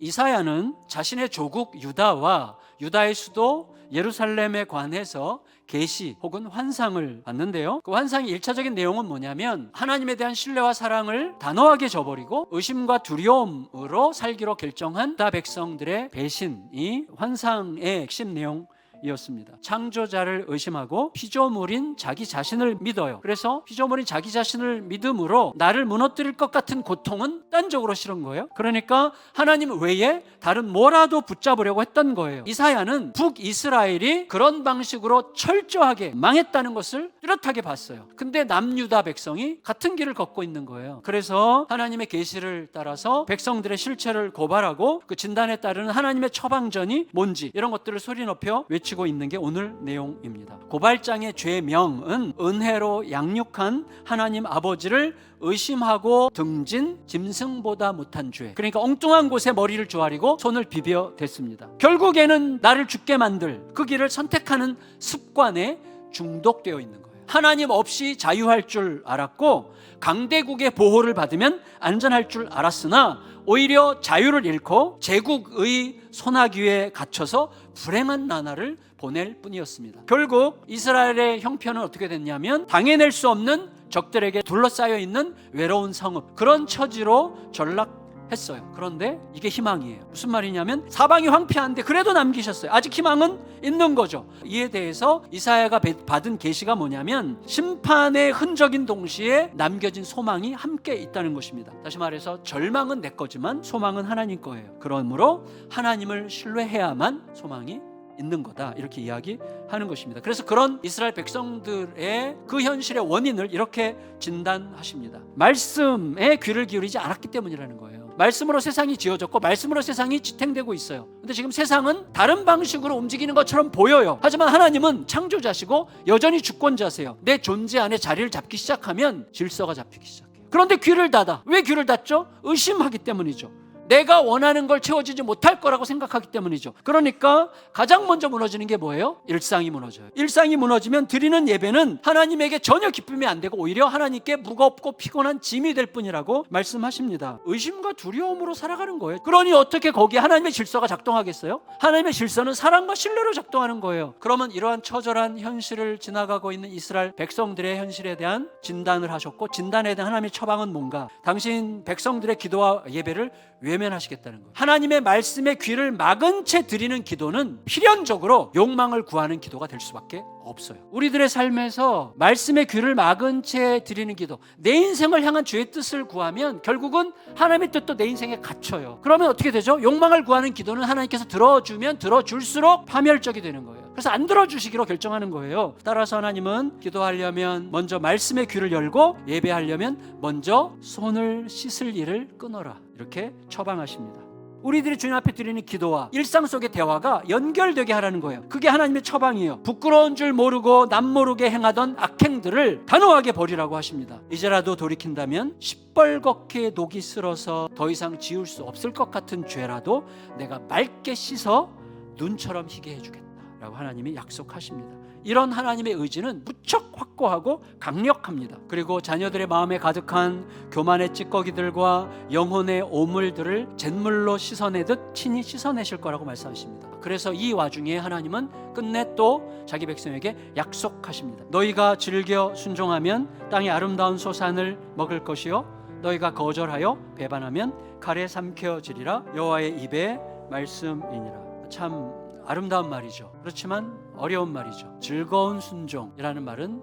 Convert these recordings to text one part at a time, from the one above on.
이사야는 자신의 조국 유다와 유다의 수도 예루살렘에 관해서 계시 혹은 환상을 봤는데요. 그 환상의 1차적인 내용은 뭐냐면 하나님에 대한 신뢰와 사랑을 단호하게 저버리고 의심과 두려움으로 살기로 결정한 유다 백성들의 배신이 환상의 핵심 내용 이었습니다. 창조자를 의심하고 피조물인 자기 자신을 믿어요. 그래서 피조물인 자기 자신을 믿음으로 나를 무너뜨릴 것 같은 고통은 딴적으로 싫은 거예요. 그러니까 하나님 외에 다른 뭐라도 붙잡으려고 했던 거예요. 이사야는 북이스라엘이 그런 방식으로 철저하게 망했다는 것을 뚜렷하게 봤어요. 근데 남유다 백성이 같은 길을 걷고 있는 거예요. 그래서 하나님의 계시를 따라서 백성들의 실체를 고발하고 그 진단에 따르는 하나님의 처방전이 뭔지 이런 것들을 소리 높여 외치고 있는 게 오늘 내용입니다. 고발장의 죄명은 은혜로 양육한 하나님 아버지를 의심하고 등진 짐승보다 못한 죄. 그러니까 엉뚱한 곳에 머리를 조아리고 손을 비벼 댔습니다. 결국에는 나를 죽게 만들 그 길을 선택하는 습관에 중독되어 있는 거예요. 하나님 없이 자유할 줄 알았고 강대국의 보호를 받으면 안전할 줄 알았으나 오히려 자유를 잃고 제국의 소나기에 갇혀서 불행한 나날을 보낼 뿐이었습니다. 결국 이스라엘의 형편은 어떻게 됐냐면 당해낼 수 없는 적들에게 둘러싸여 있는 외로운 성읍, 그런 처지로 전락했어요. 그런데 이게 희망이에요. 무슨 말이냐면 사방이 황폐한데 그래도 남기셨어요. 아직 희망은 있는 거죠. 이에 대해서 이사야가 받은 계시가 뭐냐면 심판의 흔적인 동시에 남겨진 소망이 함께 있다는 것입니다. 다시 말해서 절망은 내 거지만 소망은 하나님 거예요. 그러므로 하나님을 신뢰해야만 소망이 있는 거다, 이렇게 이야기하는 것입니다. 그래서 그런 이스라엘 백성들의 그 현실의 원인을 이렇게 진단하십니다. 말씀에 귀를 기울이지 않았기 때문이라는 거예요. 말씀으로 세상이 지어졌고 말씀으로 세상이 지탱되고 있어요. 근데 지금 세상은 다른 방식으로 움직이는 것처럼 보여요. 하지만 하나님은 창조자시고 여전히 주권자세요. 내 존재 안에 자리를 잡기 시작하면 질서가 잡히기 시작해요. 그런데 귀를 닫아. 왜 귀를 닫죠? 의심하기 때문이죠. 내가 원하는 걸 채워주지 못할 거라고 생각하기 때문이죠. 그러니까 가장 먼저 무너지는 게 뭐예요? 일상이 무너져요. 일상이 무너지면 드리는 예배는 하나님에게 전혀 기쁨이 안 되고 오히려 하나님께 무겁고 피곤한 짐이 될 뿐이라고 말씀하십니다. 의심과 두려움으로 살아가는 거예요. 그러니 어떻게 거기에 하나님의 질서가 작동하겠어요? 하나님의 질서는 사랑과 신뢰로 작동하는 거예요. 그러면 이러한 처절한 현실을 지나가고 있는 이스라엘 백성들의 현실에 대한 진단을 하셨고, 진단에 대한 하나님의 처방은 뭔가? 당신 백성들의 기도와 예배를 외면하시겠다는 거예요. 하나님의 말씀에 귀를 막은 채 드리는 기도는 필연적으로 욕망을 구하는 기도가 될 수밖에 없어요. 우리들의 삶에서 말씀에 귀를 막은 채 드리는 기도, 내 인생을 향한 주의 뜻을 구하면 결국은 하나님의 뜻도 내 인생에 갇혀요. 그러면 어떻게 되죠? 욕망을 구하는 기도는 하나님께서 들어주면 들어줄수록 파멸적이 되는 거예요. 그래서 안 들어주시기로 결정하는 거예요. 따라서 하나님은 기도하려면 먼저 말씀의 귀를 열고, 예배하려면 먼저 손을 씻을 일을 끊어라, 이렇게 처방하십니다. 우리들이 주님 앞에 드리는 기도와 일상 속의 대화가 연결되게 하라는 거예요. 그게 하나님의 처방이에요. 부끄러운 줄 모르고 남모르게 행하던 악행들을 단호하게 버리라고 하십니다. 이제라도 돌이킨다면 시뻘겋게 녹이 슬어서 더 이상 지울 수 없을 것 같은 죄라도 내가 맑게 씻어 눈처럼 희게 해주겠다 라고 하나님이 약속하십니다. 이런 하나님의 의지는 무척 확고하고 강력합니다. 그리고 자녀들의 마음에 가득한 교만의 찌꺼기들과 영혼의 오물들을 잿물로 씻어내듯 친히 씻어내실 거라고 말씀하십니다. 그래서 이 와중에 하나님은 끝내 또 자기 백성에게 약속하십니다. 너희가 즐겨 순종하면 땅의 아름다운 소산을 먹을 것이요 너희가 거절하여 배반하면 칼에 삼켜지리라. 여호와의 입의 말씀이니라. 참 아름다운 말이죠. 그렇지만 어려운 말이죠. 즐거운 순종이라는 말은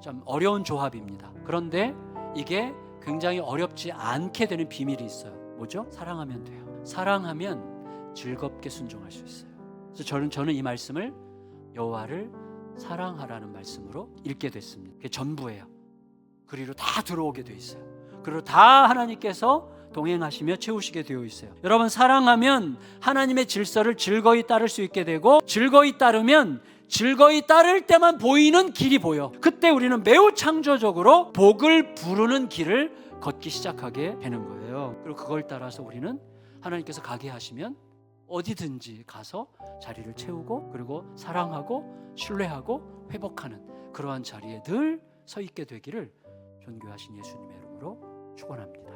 좀 어려운 조합입니다. 그런데 이게 굉장히 어렵지 않게 되는 비밀이 있어요. 뭐죠? 사랑하면 돼요. 사랑하면 즐겁게 순종할 수 있어요. 그래서 저는 이 말씀을 여호와를 사랑하라는 말씀으로 읽게 됐습니다. 그게 전부예요. 그리로 다 들어오게 돼 있어요. 그리고 다 하나님께서 동행하시며 채우시게 되어 있어요. 여러분, 사랑하면 하나님의 질서를 즐거이 따를 수 있게 되고, 즐거이 따르면 즐거이 따를 때만 보이는 길이 보여. 그때 우리는 매우 창조적으로 복을 부르는 길을 걷기 시작하게 되는 거예요. 그리고 그걸 따라서 우리는 하나님께서 가게 하시면 어디든지 가서 자리를 채우고, 그리고 사랑하고 신뢰하고 회복하는 그러한 자리에 늘 서 있게 되기를 존귀하신 예수님의 이름으로 축원합니다.